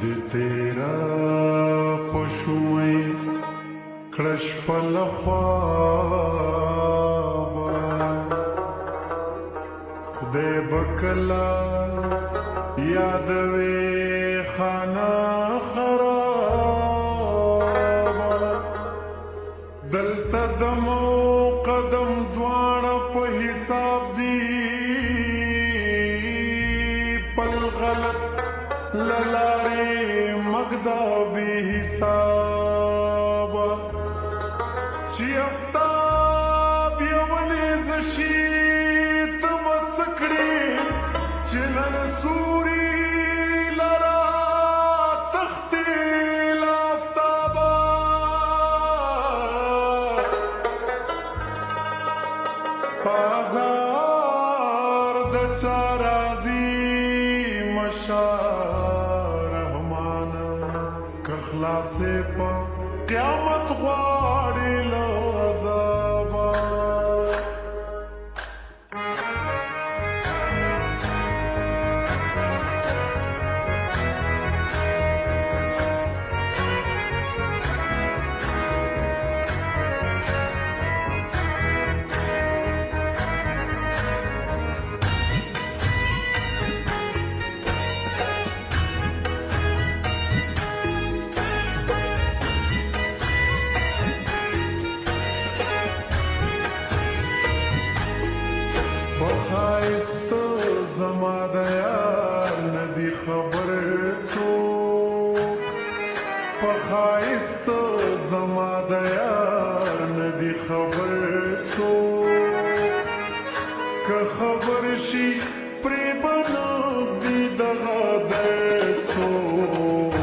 د تیرا پښوی کړش په لخوا خدای بکلا یادوي خانه خراب دلته دمو قدم دواړه په حساب دی پل غلط للارې مګدا بې حساب چې افتاب یولې زشي ته به څه کړې چې نن سوري لرا تختې له افتابه بازار د چا راځي رحمانه که خلاصې په قیامت غواړي له عذابه پخایست زما د یار ندی خبر څوک پخایست زما د یار ندی خبر څوک که خبر شي پرې بنږدي دغه درد څوک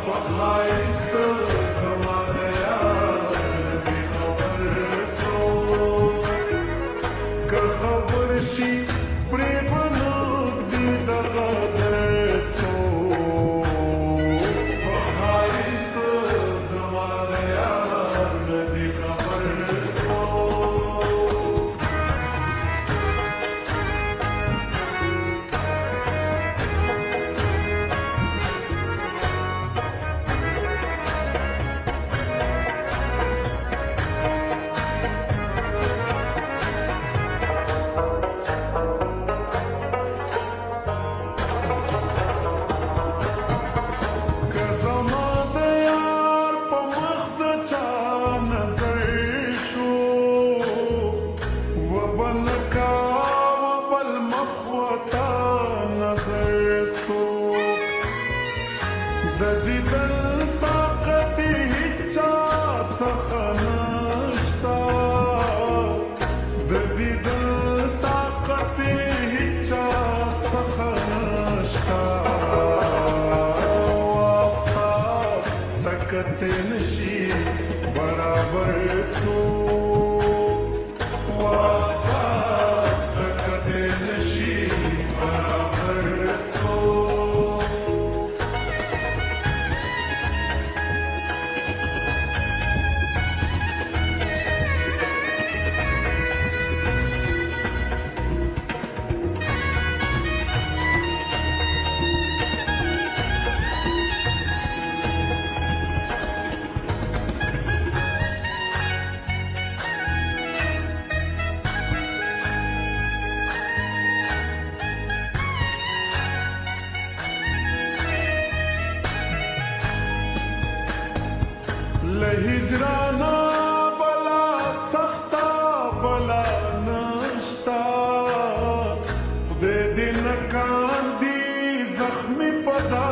پخایست زما د یار ندی خبر څوک که خبر شي پرې بنږدي دغه درد څوک پخایست زما د یار ندی خبر څوک د دیدن طاقت هیچا څخه نشتا د دیدن طاقت هیچا څخه نشتا آفتاب تکته نشي برابر څوک آفتاب تکته نشي برابر څوک لهجرانا بلا سختا بلا نشتا خدای دې نکاندي زخمي پدا